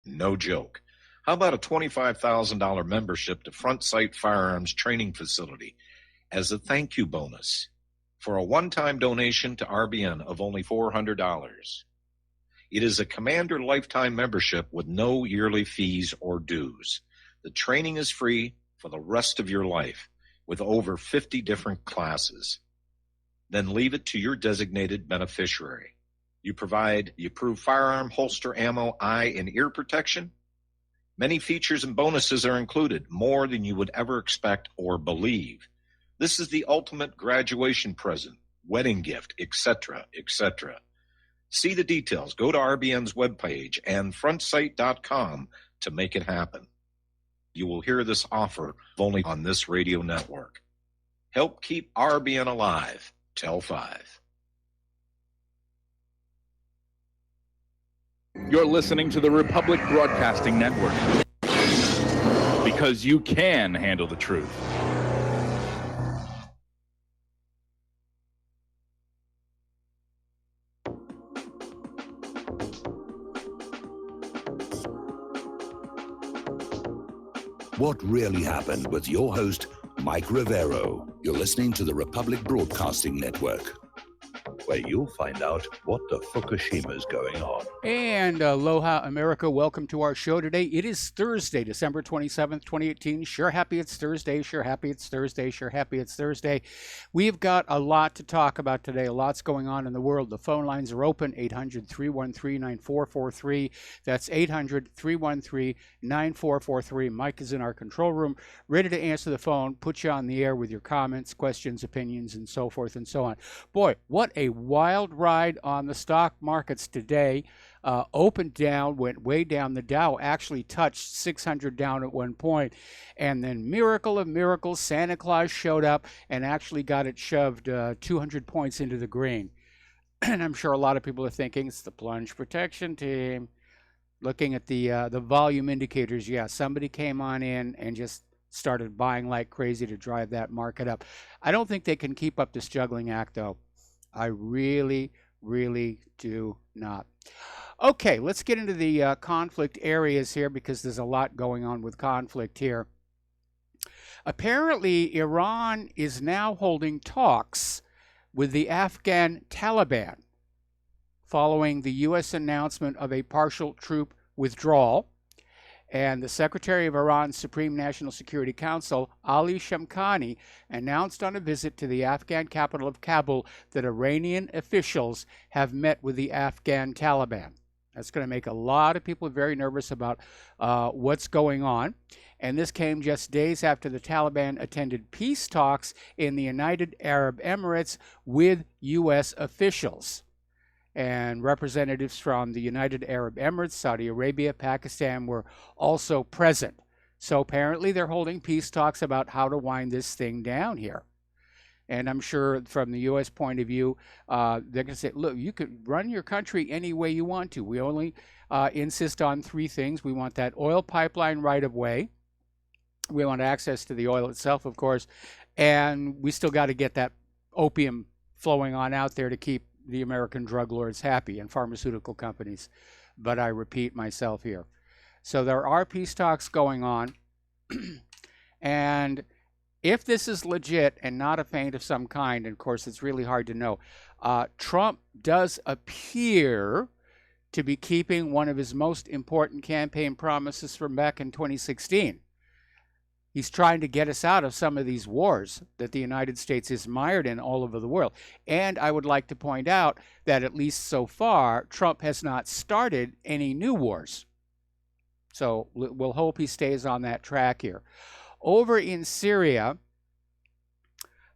No joke. How about a $25,000 membership to Front Sight Firearms Training Facility as a thank you bonus for a one-time donation to RBN of only $400? It is a Commander lifetime membership with no yearly fees or dues. The training is free for the rest of your life with over 50 different classes. Then leave it to your designated beneficiary. You provide the approved firearm, holster, ammo, eye, and ear protection. Many features and bonuses are included, more than you would ever expect or believe. This is the ultimate graduation present, wedding gift, etc., etc. See the details. Go to RBN's webpage and frontsight.com to make it happen. You will hear this offer only on this radio network. Help keep RBN alive. Tell 5. You're listening to the Republic Broadcasting Network, because you can handle the truth. What Really Happened with your host, Mike Rivero. You're listening to the Republic Broadcasting Network, where you'll find out what the Fukushima's going on. And aloha, America. Welcome to our show today. It is Thursday, December 27th, 2018. Sure happy it's Thursday. Sure happy it's Thursday. Sure happy it's Thursday. We've got a lot to talk about today. A lot's going on in the world. The phone lines are open, 800-313-9443. That's 800-313-9443. Mike is in our control room, ready to answer the phone, put you on the air with your comments, questions, opinions, and so forth and so on. Boy, what a wild ride on the stock markets today. Opened down, went way down. The Dow actually touched 600 down at one point. And then, miracle of miracles, Santa Claus showed up and actually got it shoved 200 points into the green. And I'm sure a lot of people are thinking it's the plunge protection team. Looking at the volume indicators, yeah, somebody came on in and just started buying like crazy to drive that market up. I don't think they can keep up this juggling act, though. I really, really do not. Okay, let's get into the conflict areas here, because there's a lot going on with conflict here. Apparently, Iran is now holding talks with the Afghan Taliban following the U.S. announcement of a partial troop withdrawal. And the Secretary of Iran's Supreme National Security Council, Ali Shamkhani, announced on a visit to the Afghan capital of Kabul that Iranian officials have met with the Afghan Taliban. That's going to make a lot of people very nervous about what's going on. And this came just days after the Taliban attended peace talks in the United Arab Emirates with U.S. officials. And representatives from the United Arab Emirates, Saudi Arabia, Pakistan were also present. So apparently they're holding peace talks about how to wind this thing down here. And I'm sure from the U.S. point of view, they're going to say, look, you could run your country any way you want to. We only insist on three things. We want that oil pipeline right of way. We want access to the oil itself, of course. And we still got to get that opium flowing on out there to keep the American drug lords happy and pharmaceutical companies. But I repeat myself here. So there are peace talks going on. And if this is legit and not a feint of some kind, and of course it's really hard to know, Trump does appear to be keeping one of his most important campaign promises from back in 2016. He's trying to get us out of some of these wars that the United States is mired in all over the world. And I would like to point out that at least so far, Trump has not started any new wars. So we'll hope he stays on that track here. Over in Syria,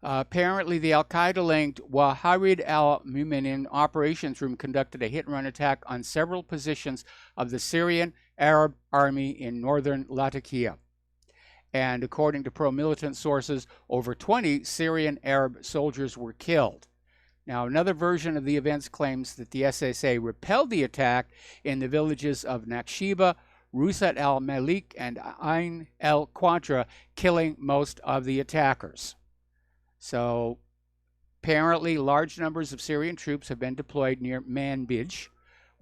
apparently the Al-Qaeda-linked Wahid al-Mu'minin operations room conducted a hit-and-run attack on several positions of the Syrian Arab Army in northern Latakia. And according to pro-militant sources, over 20 Syrian Arab soldiers were killed. Now, another version of the events claims that the SSA repelled the attack in the villages of Nakshiba, Rusat al-Malik, and Ain el-Quatra, killing most of the attackers. So, apparently, large numbers of Syrian troops have been deployed near Manbij,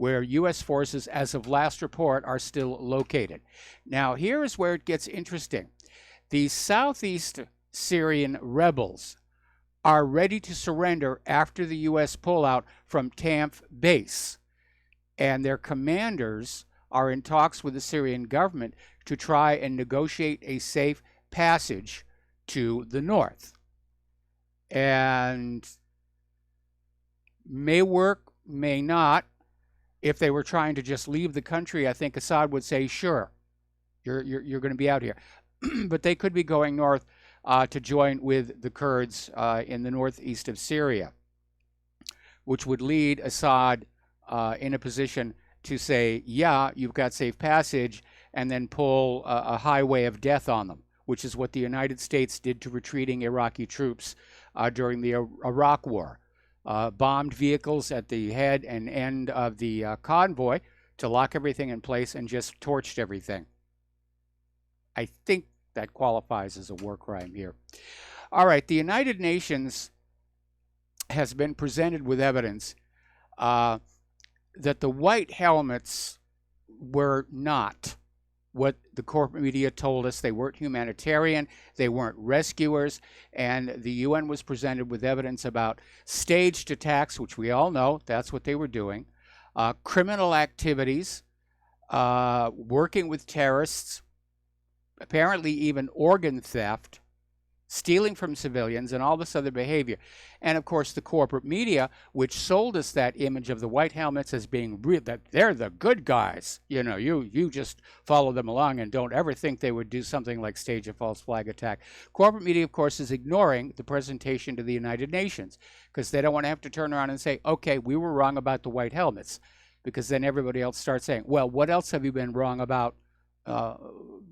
where U.S. forces, as of last report, are still located. Now, here is where it gets interesting. The southeast Syrian rebels are ready to surrender after the U.S. pullout from Tanf base, and their commanders are in talks with the Syrian government to try and negotiate a safe passage to the north. And may work, may not. If they were trying to just leave the country, I think Assad would say, sure, you're going to be out here. But they could be going north to join with the Kurds in the northeast of Syria, which would lead Assad in a position to say, yeah, you've got safe passage, and then pull a highway of death on them, which is what the United States did to retreating Iraqi troops during the Iraq War. Bombed vehicles at the head and end of the convoy to lock everything in place and just torched everything. I think that qualifies as a war crime here. All right, the United Nations has been presented with evidence that the white helmets were not what the corporate media told us. They weren't humanitarian, they weren't rescuers, and the UN was presented with evidence about staged attacks, which we all know that's what they were doing, criminal activities, working with terrorists, apparently even organ theft, stealing from civilians, and all this other behavior. And of course, the corporate media, which sold us that image of the white helmets as being real, that they're the good guys. You know, you just follow them along and don't ever think they would do something like stage a false flag attack. Corporate media, of course, is ignoring the presentation to the United Nations because they don't want to have to turn around and say, okay, we were wrong about the white helmets, because then everybody else starts saying, well, what else have you been wrong about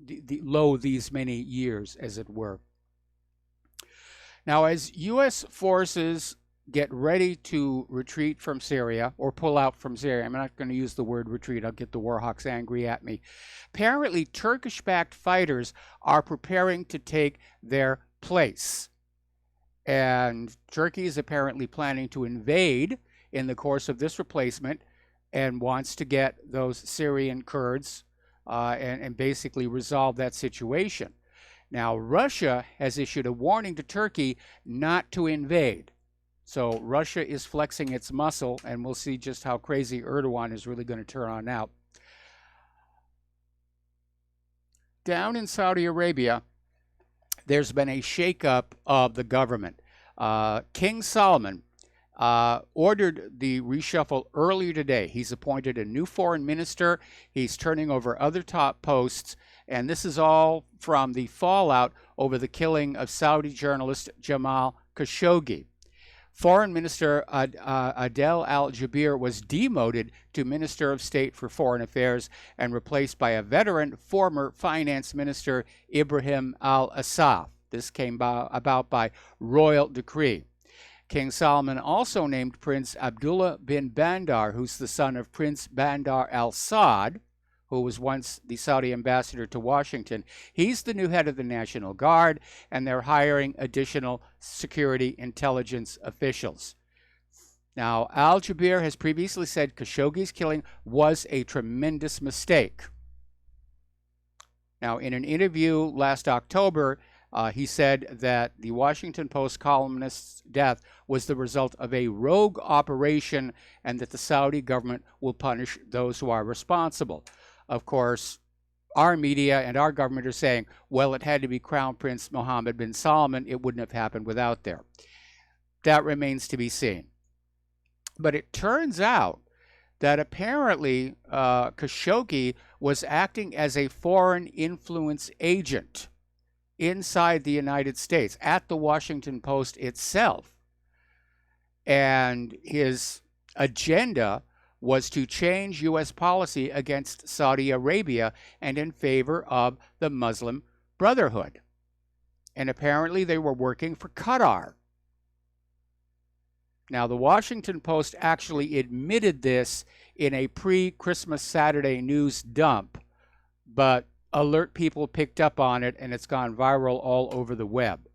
these many years, as it were. Now, as U.S. forces get ready to retreat from Syria or pull out from Syria, I'm not going to use the word retreat, I'll get the Warhawks angry at me. Apparently, Turkish-backed fighters are preparing to take their place. And Turkey is apparently planning to invade in the course of this replacement and wants to get those Syrian Kurds and basically resolve that situation. Now, Russia has issued a warning to Turkey not to invade. So Russia is flexing its muscle, and we'll see just how crazy Erdogan is really going to turn on out. Down in Saudi Arabia, there's been a shakeup of the government. King Salman ordered the reshuffle earlier today. He's appointed a new foreign minister. He's turning over other top posts. And this is all from the fallout over the killing of Saudi journalist Jamal Khashoggi. Foreign Minister Adel Al-Jubeir was demoted to Minister of State for Foreign Affairs and replaced by a veteran former Finance Minister Ibrahim Al-Assaf. This came about by royal decree. King Salman also named Prince Abdullah bin Bandar, who's the son of Prince Bandar al-Saud, who was once the Saudi ambassador to Washington. He's the new head of the National Guard, and they're hiring additional security intelligence officials. Now, Al-Jubeir has previously said Khashoggi's killing was a tremendous mistake. Now, in an interview last October, he said that the Washington Post columnist's death was the result of a rogue operation and that the Saudi government will punish those who are responsible. Of course, our media and our government are saying, well, it had to be Crown Prince Mohammed bin Salman. It wouldn't have happened without there. That remains to be seen. But it turns out that apparently Khashoggi was acting as a foreign influence agent inside the United States at the Washington Post itself. And his agenda was to change U.S. policy against Saudi Arabia and in favor of the Muslim Brotherhood. And apparently they were working for Qatar. Now, the Washington Post actually admitted this in a pre-Christmas Saturday news dump, but alert people picked up on it and it's gone viral all over the web.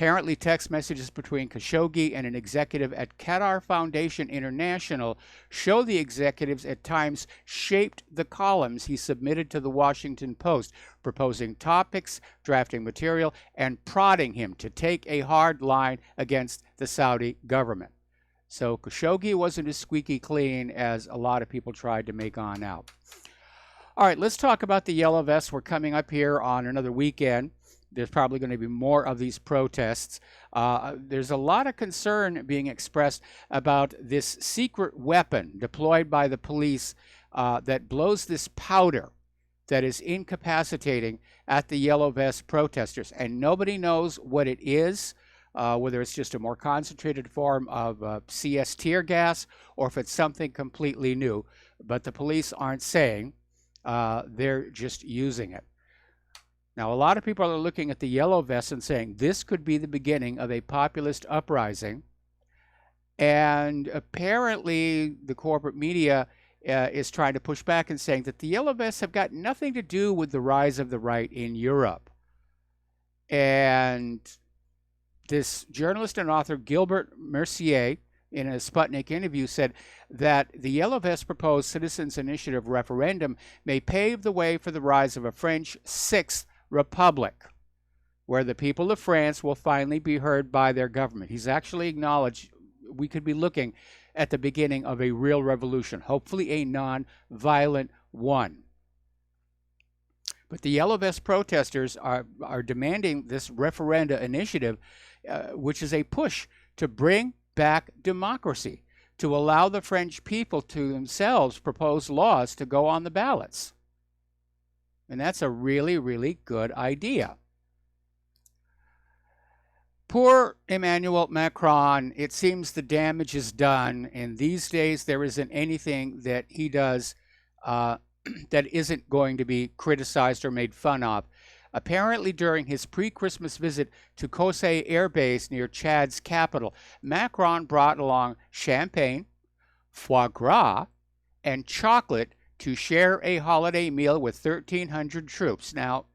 Apparently, text messages between Khashoggi and an executive at Qatar Foundation International show the executives at times shaped the columns he submitted to the Washington Post, proposing topics, drafting material, and prodding him to take a hard line against the Saudi government. So Khashoggi wasn't as squeaky clean as a lot of people tried to make on out. All right, let's talk about the Yellow Vests. We're coming up here on another weekend. There's probably going to be more of these protests. There's a lot of concern being expressed about this secret weapon deployed by the police that blows this powder that is incapacitating at the Yellow Vest protesters. And nobody knows what it is, whether it's just a more concentrated form of CS tear gas or if it's something completely new. But the police aren't saying. They're just using it. Now, a lot of people are looking at the Yellow Vests and saying this could be the beginning of a populist uprising. And apparently, the corporate media is trying to push back and saying that the Yellow Vests have got nothing to do with the rise of the right in Europe. And this journalist and author, Gilbert Mercier, in a Sputnik interview, said that the Yellow Vests proposed citizens' initiative referendum may pave the way for the rise of a French sixth republic, where the people of France will finally be heard by their government. He's actually acknowledged we could be looking at the beginning of a real revolution, hopefully a non-violent one. But the Yellow Vest protesters are demanding this referenda initiative, which is a push to bring back democracy, to allow the French people to themselves propose laws to go on the ballots. And that's a really, really good idea. Poor Emmanuel Macron, it seems the damage is done, and these days there isn't anything that he does that isn't going to be criticized or made fun of. Apparently, during his pre-Christmas visit to Kosei Air Base near Chad's capital, Macron brought along champagne, foie gras, and chocolate to share a holiday meal with 1,300 troops. Now,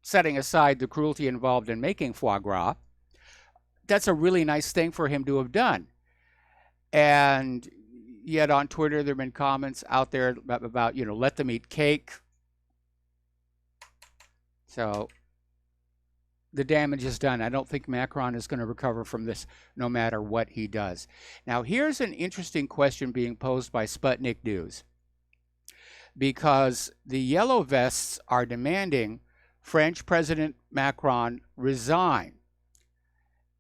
setting aside the cruelty involved in making foie gras, that's a really nice thing for him to have done. And yet on Twitter, there have been comments out there about, let them eat cake. So the damage is done. I don't think Macron is going to recover from this no matter what he does. Now, here's an interesting question being posed by Sputnik News, because the Yellow Vests are demanding French President Macron resign.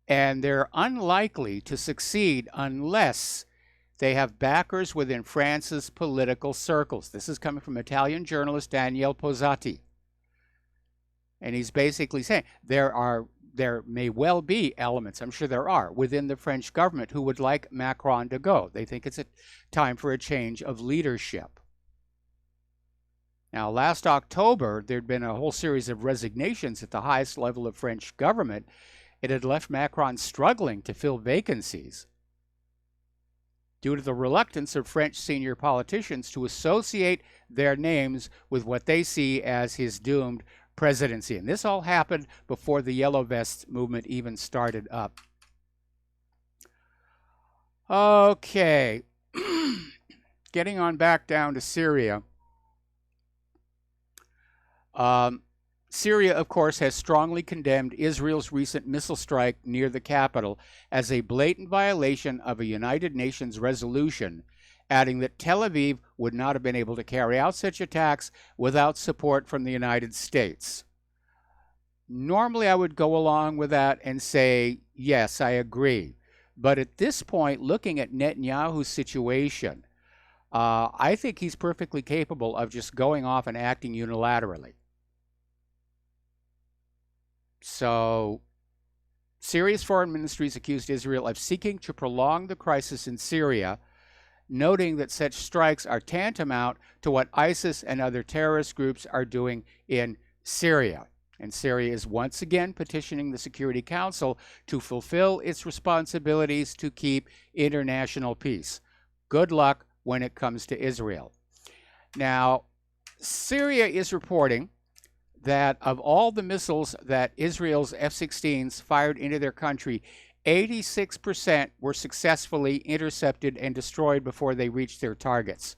And they're unlikely to succeed unless they have backers within France's political circles. This is coming from Italian journalist Daniele Pozzati. And he's basically saying there may well be elements, I'm sure there are, within the French government who would like Macron to go. They think it's a time for a change of leadership. Now, last October, there'd been a whole series of resignations at the highest level of French government. It had left Macron struggling to fill vacancies due to the reluctance of French senior politicians to associate their names with what they see as his doomed presidency. And this all happened before the Yellow Vests movement even started up. Okay. Getting on back down to Syria. Syria, of course, has strongly condemned Israel's recent missile strike near the capital as a blatant violation of a United Nations resolution, adding that Tel Aviv would not have been able to carry out such attacks without support from the United States. Normally, I would go along with that and say, yes, I agree. But at this point, looking at Netanyahu's situation, I think he's perfectly capable of just going off and acting unilaterally. So, Syria's foreign ministries accused Israel of seeking to prolong the crisis in Syria, noting that such strikes are tantamount to what ISIS and other terrorist groups are doing in Syria. And Syria is once again petitioning the Security Council to fulfill its responsibilities to keep international peace. Good luck when it comes to Israel. Now, Syria is reporting that of all the missiles that Israel's F-16s fired into their country, 86% were successfully intercepted and destroyed before they reached their targets.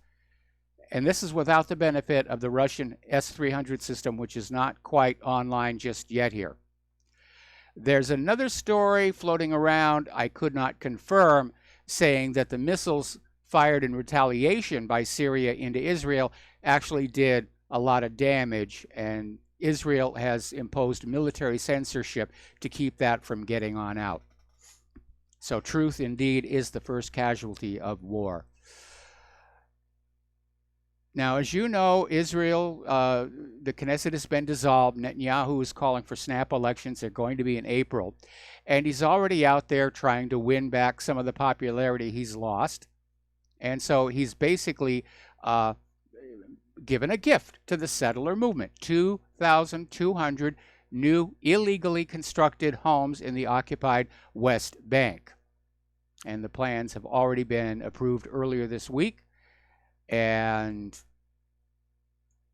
And this is without the benefit of the Russian S-300 system, which is not quite online just yet here. There's another story floating around I could not confirm, saying that the missiles fired in retaliation by Syria into Israel actually did a lot of damage, and Israel has imposed military censorship to keep that from getting on out. So truth indeed is the first casualty of war. Now, as you know, Israel, the Knesset has been dissolved. Netanyahu is calling for snap elections. They're going to be in April. And he's already out there trying to win back some of the popularity he's lost. And so he's basically given a gift to the settler movement, 2,200 new illegally constructed homes in the occupied West Bank. And the plans have already been approved earlier this week. And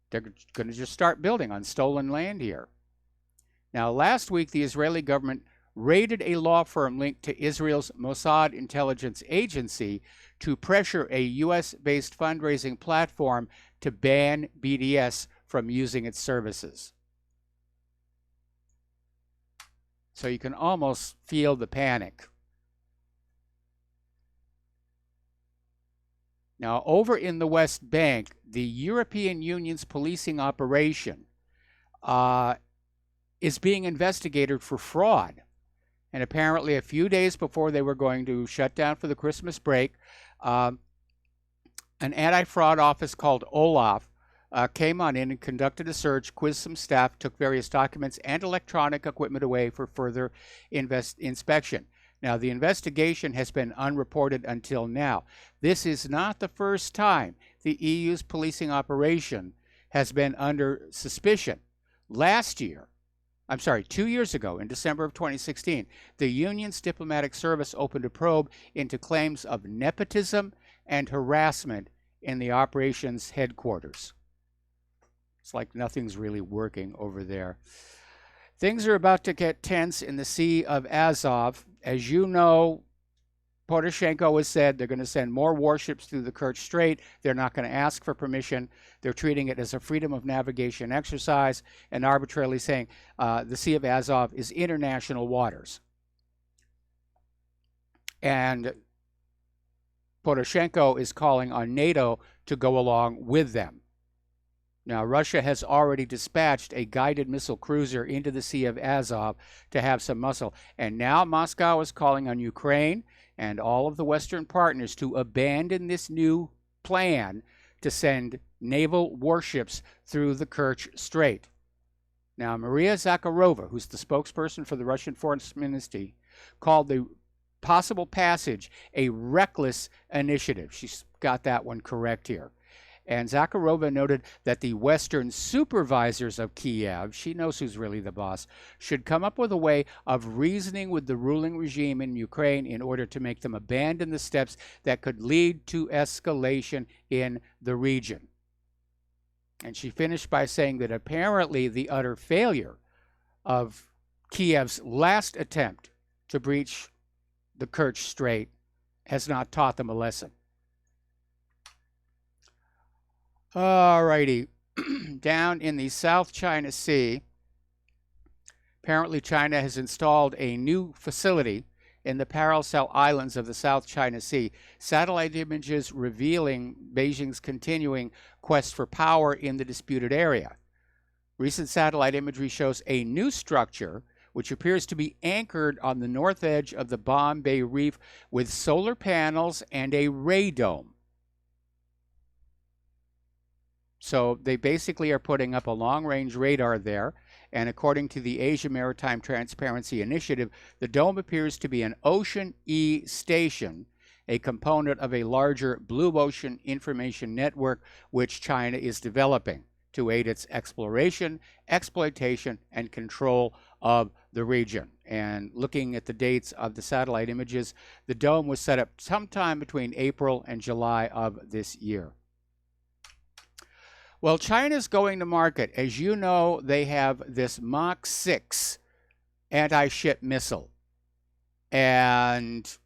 they're going to just start building on stolen land here. Now, last week, the Israeli government raided a law firm linked to Israel's Mossad intelligence agency to pressure a U.S.-based fundraising platform to ban BDS from using its services. So you can almost feel the panic. Now, over in the West Bank, the European Union's policing operation is being investigated for fraud. And apparently, a few days before they were going to shut down for the Christmas break, an anti-fraud office called OLAF came on in and conducted a search, quizzed some staff, took various documents and electronic equipment away for further inspection. Now, the investigation has been unreported until now. This is not the first time the EU's policing operation has been under suspicion. 2 years ago, in December of 2016, the Union's diplomatic service opened a probe into claims of nepotism and harassment in the operations headquarters. It's like nothing's really working over there. Things are about to get tense in the Sea of Azov. As you know, Poroshenko has said they're going to send more warships through the Kerch Strait. They're not going to ask for permission. They're treating it as a freedom of navigation exercise and arbitrarily saying the Sea of Azov is international waters. And Poroshenko is calling on NATO to go along with them. Now, Russia has already dispatched a guided missile cruiser into the Sea of Azov to have some muscle. And now Moscow is calling on Ukraine and all of the Western partners to abandon this new plan to send naval warships through the Kerch Strait. Now, Maria Zakharova, who's the spokesperson for the Russian Foreign Ministry, called the possible passage a reckless initiative. She's got that one correct here. And Zakharova noted that the Western supervisors of Kiev, she knows who's really the boss, should come up with a way of reasoning with the ruling regime in Ukraine in order to make them abandon the steps that could lead to escalation in the region. And she finished by saying that apparently the utter failure of Kiev's last attempt to breach the Kerch Strait has not taught them a lesson. Alrighty, down in the South China Sea, apparently China has installed a new facility in the Paracel Islands of the South China Sea. Satellite images revealing Beijing's continuing quest for power in the disputed area. Recent satellite imagery shows a new structure which appears to be anchored on the north edge of the Bombay Reef with solar panels and a radome. So they basically are putting up a long-range radar there, and according to the Asia Maritime Transparency Initiative, the dome appears to be an Ocean E station, a component of a larger Blue Ocean information network which China is developing to aid its exploration, exploitation, and control of the region. And looking at the dates of the satellite images, the dome was set up sometime between April and July of this year. Well, China's going to market. As you know, they have this Mach 6 anti-ship missile, and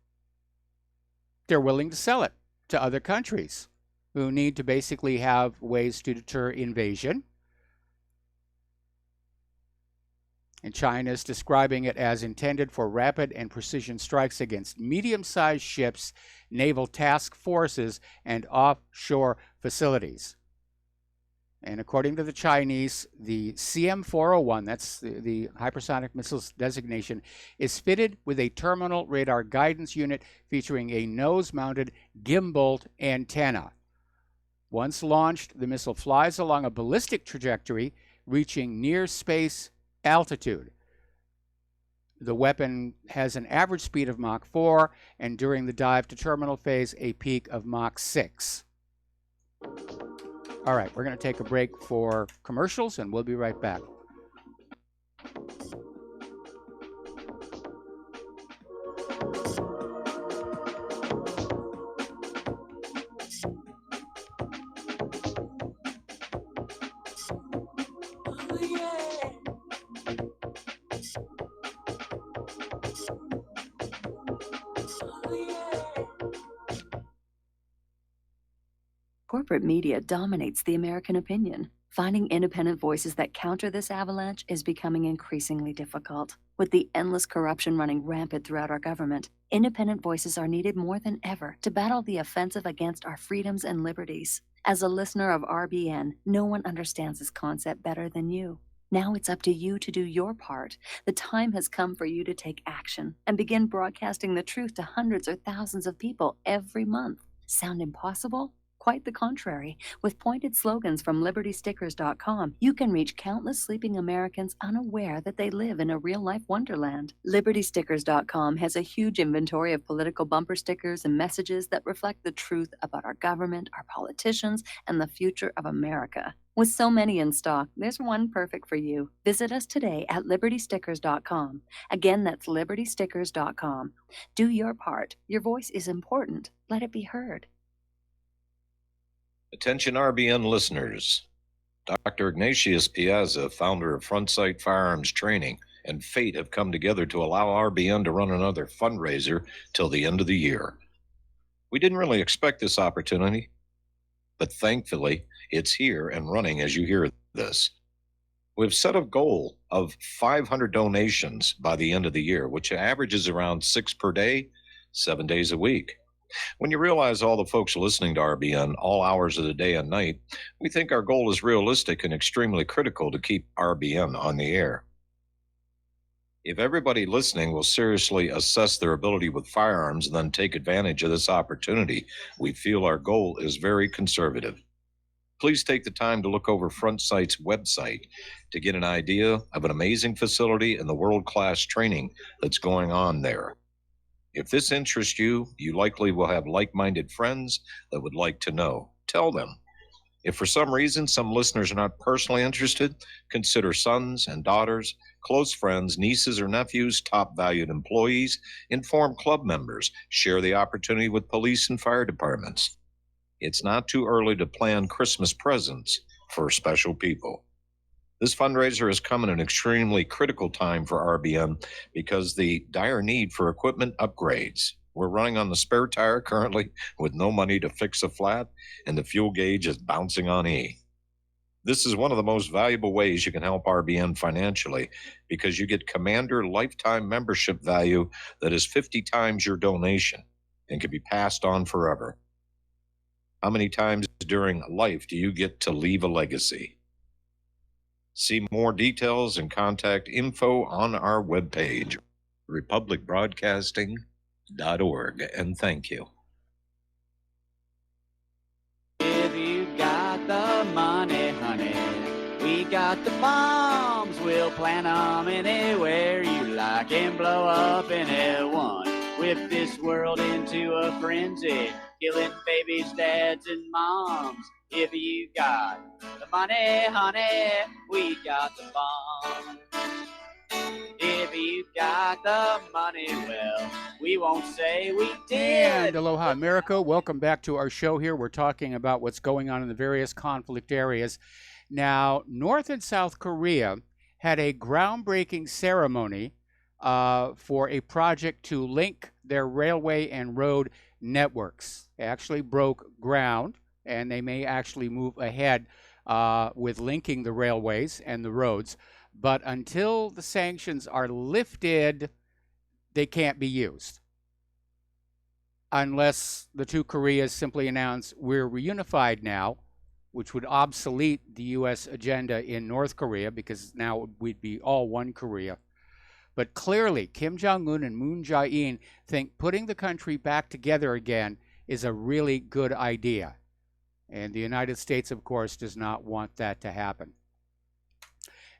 they're willing to sell it to other countries who need to basically have ways to deter invasion. And China is describing it as intended for rapid and precision strikes against medium-sized ships, naval task forces, and offshore facilities. And according to the Chinese, the CM-401, that's the hypersonic missiles designation, is fitted with a terminal radar guidance unit featuring a nose-mounted gimbal antenna. Once launched, the missile flies along a ballistic trajectory, reaching near space altitude. The weapon has an average speed of Mach 4, and during the dive to terminal phase, a peak of Mach 6. All right, we're going to take a break for commercials, and we'll be right back. Corporate media dominates the American opinion. Finding independent voices that counter this avalanche is becoming increasingly difficult. With the endless corruption running rampant throughout our government, independent voices are needed more than ever to battle the offensive against our freedoms and liberties. As a listener of RBN, no one understands this concept better than you. Now it's up to you to do your part. The time has come for you to take action and begin broadcasting the truth to hundreds or thousands of people every month. Sound impossible? Quite the contrary. With pointed slogans from LibertyStickers.com, you can reach countless sleeping Americans unaware that they live in a real-life wonderland. LibertyStickers.com has a huge inventory of political bumper stickers and messages that reflect the truth about our government, our politicians, and the future of America. With so many in stock, there's one perfect for you. Visit us today at LibertyStickers.com. Again, that's LibertyStickers.com. Do your part. Your voice is important. Let it be heard. Attention RBN listeners. Dr. Ignatius Piazza, founder of Front Sight Firearms Training, and Fate have come together to allow RBN to run another fundraiser till the end of the year. We didn't really expect this opportunity, but thankfully it's here and running as you hear this. We've set a goal of 500 donations by the end of the year, which averages around 6 per day, 7 days a week. When you realize all the folks listening to RBN all hours of the day and night, we think our goal is realistic and extremely critical to keep RBN on the air. If everybody listening will seriously assess their ability with firearms and then take advantage of this opportunity, we feel our goal is very conservative. Please take the time to look over Front Sight's website to get an idea of an amazing facility and the world-class training that's going on there. If this interests you, you likely will have like-minded friends that would like to know. Tell them. If for some reason some listeners are not personally interested, consider sons and daughters, close friends, nieces or nephews, top valued employees, inform club members, share the opportunity with police and fire departments. It's not too early to plan Christmas presents for special people. This fundraiser has come at an extremely critical time for RBN because the dire need for equipment upgrades. We're running on the spare tire currently with no money to fix a flat, and the fuel gauge is bouncing on E. This is one of the most valuable ways you can help RBN financially because you get Commander lifetime membership value that is 50 times your donation and can be passed on forever. How many times during life do you get to leave a legacy? See more details and contact info on our webpage, republicbroadcasting.org, and thank you. If you got the money, honey, we got the bombs. We'll plant 'em anywhere you like and blow up anyone. Whip this world into a frenzy, killing babies, dads, and moms. If you got the money, honey, we got the bomb. If you you got the money, well, we won't say we And did. aloha, America. Welcome back to our show here. We're talking about what's going on in the various conflict areas. Now, North and South Korea had a groundbreaking ceremony for a project to link their railway and road networks. They actually broke ground, and they may actually move ahead with linking the railways and the roads. But until the sanctions are lifted, they can't be used, unless the two Koreas simply announce we're reunified now, which would obsolete the U.S. agenda in North Korea, because now we'd be all one Korea. But clearly, Kim Jong-un and Moon Jae-in think putting the country back together again is a really good idea. And the United States, of course, does not want that to happen.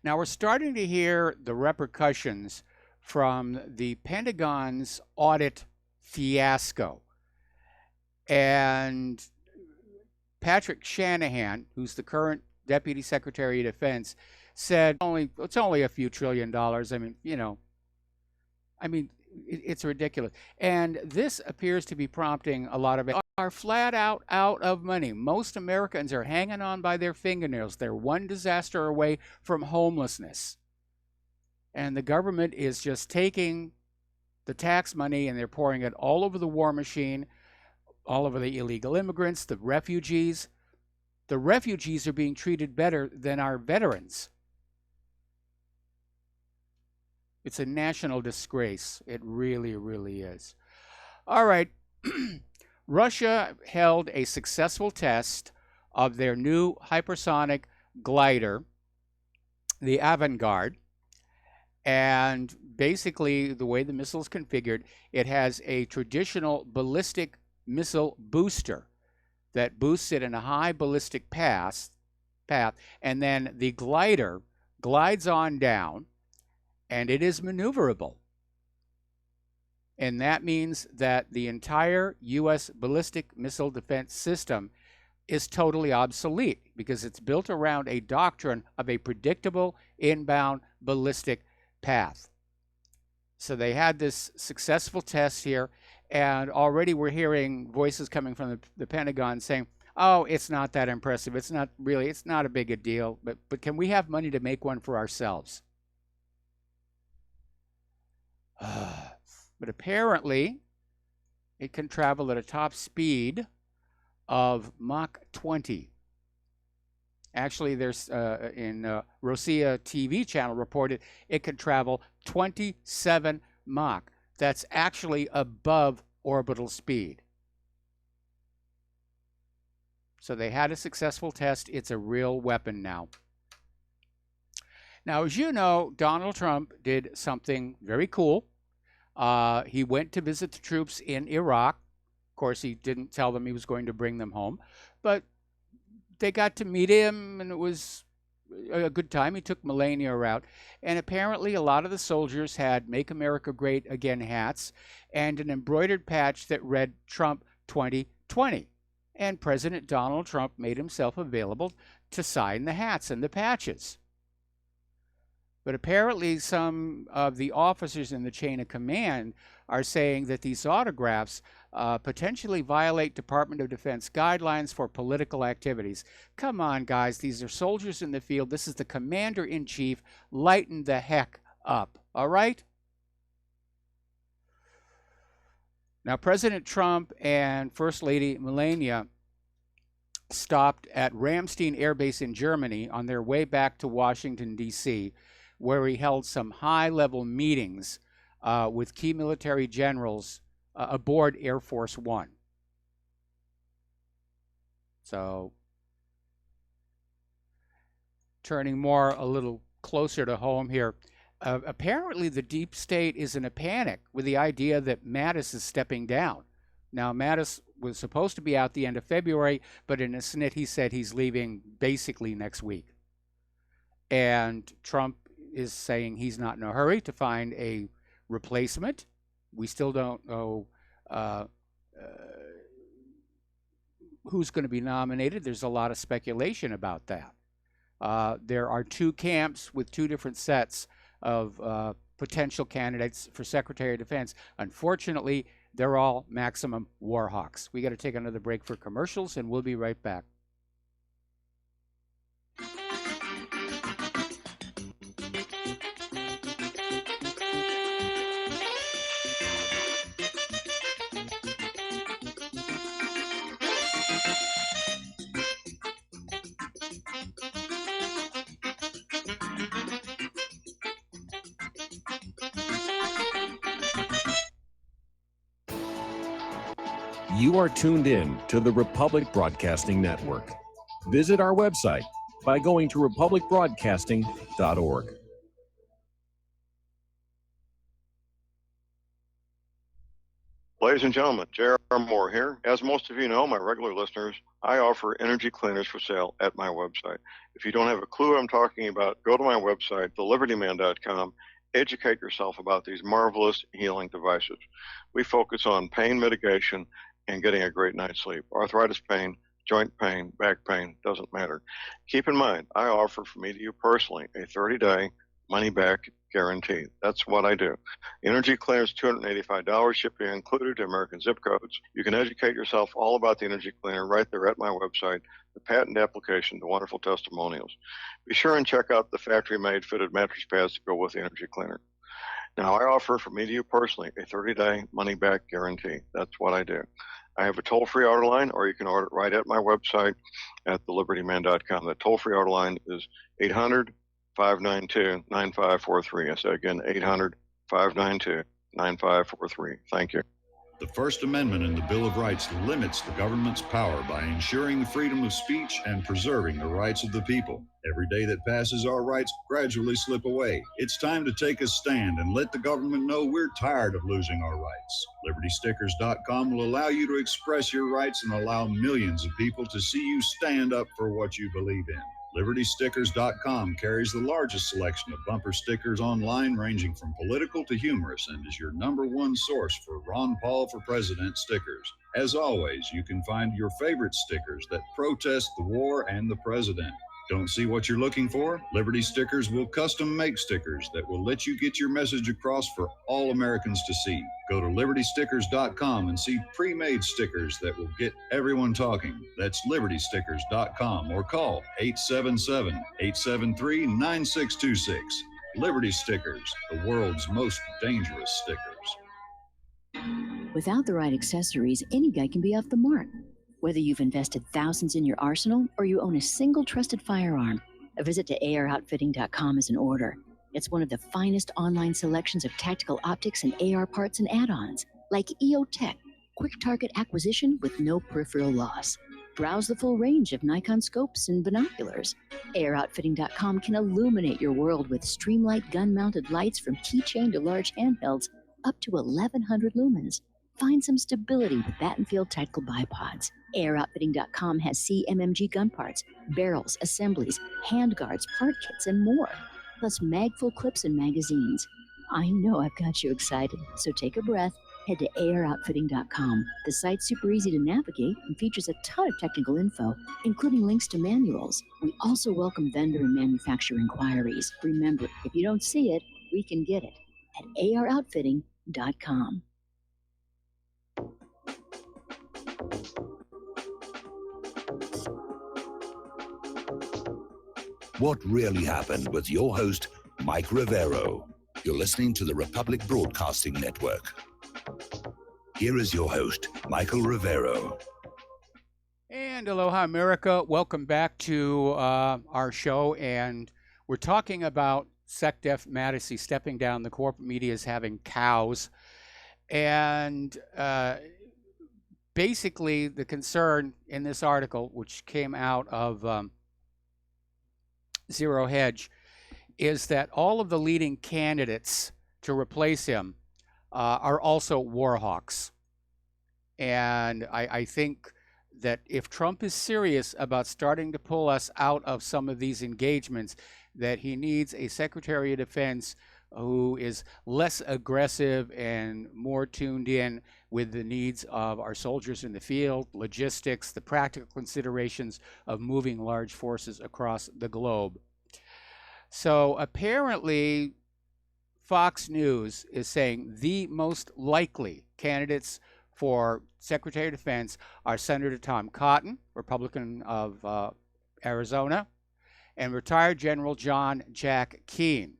Now, we're starting to hear the repercussions from the Pentagon's audit fiasco. And Patrick Shanahan, who's the current Deputy Secretary of Defense, said it's only a few $1 trillion. It's ridiculous. And this appears to be prompting a lot of it. Are flat out of money. Most Americans are hanging on by their fingernails. They're one disaster away from homelessness. And the government is just taking the tax money and they're pouring it all over the war machine, all over the illegal immigrants, the refugees. The refugees are being treated better than our veterans. It's a national disgrace. It really, really is. All right. Russia held a successful test of their new hypersonic glider, the Avangard. And basically, the way the missile is configured, it has a traditional ballistic missile booster that boosts it in a high ballistic path, and then the glider glides on down, and it is maneuverable. And that means that the entire U.S. ballistic missile defense system is totally obsolete because it's built around a doctrine of a predictable inbound ballistic path. So they had this successful test here, and already we're hearing voices coming from the Pentagon saying, oh, it's not that impressive. It's not a big a deal, but can we have money to make one for ourselves? But apparently, it can travel at a top speed of Mach 20. Actually, there's in Rossiya TV channel reported it could travel 27 Mach. That's actually above orbital speed. So they had a successful test. It's a real weapon now. Now, as you know, Donald Trump did something very cool. He went to visit the troops in Iraq. Of course, he didn't tell them he was going to bring them home, but they got to meet him, and it was a good time. He took Melania out, and apparently a lot of the soldiers had Make America Great Again hats and an embroidered patch that read Trump 2020. And President Donald Trump made himself available to sign the hats and the patches. But apparently some of the officers in the chain of command are saying that these autographs potentially violate Department of Defense guidelines for political activities. Come on, guys. These are soldiers in the field. This is the commander-in-chief. Lighten the heck up, all right? Now, President Trump and First Lady Melania stopped at Ramstein Air Base in Germany on their way back to Washington, D.C., where he held some high-level meetings with key military generals aboard Air Force One. So, turning a little closer to home here, apparently the deep state is in a panic with the idea that Mattis is stepping down. Now, Mattis was supposed to be out the end of February, but in a snit he said he's leaving basically next week. And Trump is saying he's not in a hurry to find a replacement. We still don't know who's going to be nominated. There's a lot of speculation about that. There are two camps with two different sets of potential candidates for Secretary of Defense. Unfortunately, they're all maximum war hawks. We got to take another break for commercials, and we'll be right back. You are tuned in to the Republic Broadcasting Network. Visit our website by going to republicbroadcasting.org. Ladies and gentlemen, J.R. Moore here. As most of you know, my regular listeners, I offer energy cleaners for sale at my website. If you don't have a clue what I'm talking about, go to my website, thelibertyman.com. Educate yourself about these marvelous healing devices. We focus on pain mitigation and getting a great night's sleep. Arthritis pain, joint pain, back pain, doesn't matter. Keep in mind, I offer from me to you personally a 30-day money-back guarantee. That's what I do. Energy cleaners, $285, shipping included to American zip codes. You can educate yourself all about the energy cleaner right there at my website, the patent application, the wonderful testimonials. Be sure and check out the factory-made fitted mattress pads to go with the energy cleaner. Now, I offer from me to you personally a 30-day money-back guarantee. That's what I do. I have a toll-free order line, or you can order it right at my website at thelibertyman.com. The toll-free order line is 800-592-9543. I say again, 800-592-9543. Thank you. The First Amendment in the Bill of Rights limits the government's power by ensuring freedom of speech and preserving the rights of the people. Every day that passes, our rights gradually slip away. It's time to take a stand and let the government know we're tired of losing our rights. LibertyStickers.com will allow you to express your rights and allow millions of people to see you stand up for what you believe in. LibertyStickers.com carries the largest selection of bumper stickers online, ranging from political to humorous, and is your #1 source for Ron Paul for President stickers. As always, you can find your favorite stickers that protest the war and the president. Don't see what you're looking for? Liberty Stickers will custom make stickers that will let you get your message across for all Americans to see. Go to libertystickers.com and see pre-made stickers that will get everyone talking. That's libertystickers.com, or call 877-873-9626. Liberty Stickers, the world's most dangerous stickers. Without the right accessories, any guy can be off the mark. Whether you've invested thousands in your arsenal or you own a single trusted firearm, a visit to AROutfitting.com is in order. It's one of the finest online selections of tactical optics and AR parts and add-ons, like EOTech, quick target acquisition with no peripheral loss. Browse the full range of Nikon scopes and binoculars. AROutfitting.com can illuminate your world with Streamlight gun-mounted lights from keychain to large handhelds up to 1,100 lumens. Find some stability with Battenfield tactical bipods. AirOutfitting.com has CMMG gun parts, barrels, assemblies, handguards, part kits, and more, plus mag-full clips and magazines. I know I've got you excited, so take a breath. Head to AirOutfitting.com. The site's super easy to navigate and features a ton of technical info, including links to manuals. We also welcome vendor and manufacturer inquiries. Remember, if you don't see it, we can get it at AirOutfitting.com. What really happened with your host, Mike Rivero. You're listening to the Republic Broadcasting Network. Here is your host, Michael Rivero. And aloha, America. Welcome back to our show. And we're talking about SecDef Mattisey stepping down. The corporate media is having cows. And basically, the concern in this article, which came out of Zero Hedge, is that all of the leading candidates to replace him are also war hawks. And I think that if Trump is serious about starting to pull us out of some of these engagements, that he needs a Secretary of Defense who is less aggressive and more tuned in with the needs of our soldiers in the field, logistics, the practical considerations of moving large forces across the globe. So apparently, Fox News is saying the most likely candidates for Secretary of Defense are Senator Tom Cotton, Republican of Arizona, and retired General John Jack Keane.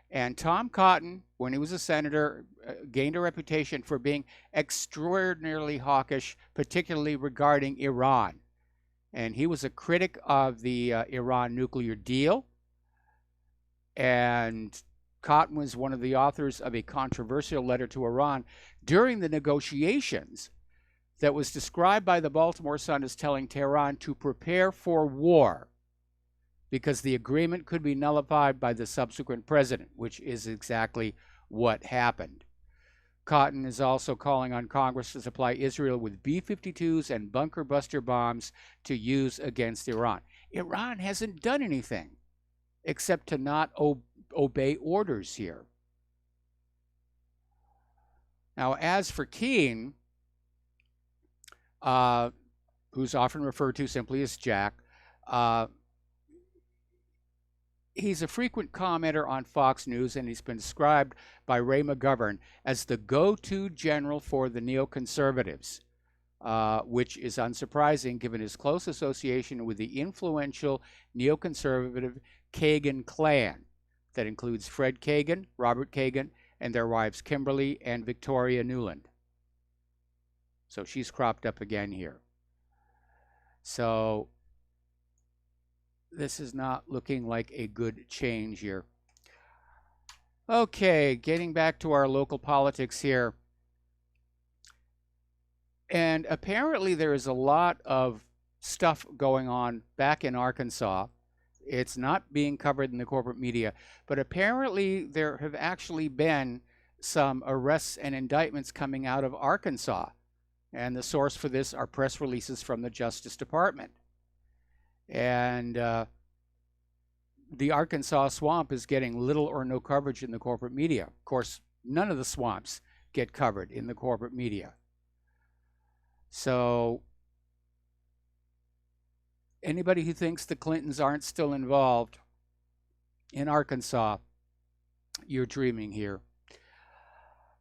And Tom Cotton, when he was a senator, gained a reputation for being extraordinarily hawkish, particularly regarding Iran. And he was a critic of the Iran nuclear deal. And Cotton was one of the authors of a controversial letter to Iran during the negotiations that was described by the Baltimore Sun as telling Tehran to prepare for war because the agreement could be nullified by the subsequent president, which is exactly what happened. Cotton is also calling on Congress to supply Israel with B-52s and bunker buster bombs to use against Iran. Iran hasn't done anything except to not obey orders here. Now, as for Keane, who's often referred to simply as Jack, he's a frequent commenter on Fox News, and he's been described by Ray McGovern as the go-to general for the neoconservatives, which is unsurprising given his close association with the influential neoconservative Kagan clan that includes Fred Kagan, Robert Kagan, and their wives Kimberly and Victoria Newland. So she's cropped up again here. So this is not looking like a good change here. Okay, getting back to our local politics here. And apparently there is a lot of stuff going on back in Arkansas. It's not being covered in the corporate media, but apparently there have actually been some arrests and indictments coming out of Arkansas. And the source for this are press releases from the Justice Department. And the Arkansas swamp is getting little or no coverage in the corporate media. Of course, none of the swamps get covered in the corporate media. So anybody who thinks the Clintons aren't still involved in Arkansas, you're dreaming here.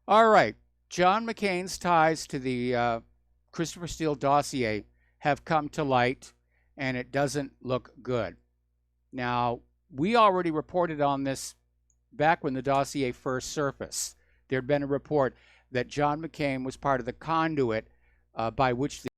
All right. John McCain's ties to the Christopher Steele dossier have come to light, and it doesn't look good. Now, we already reported on this back when the dossier first surfaced. There had been a report that John McCain was part of the conduit by which the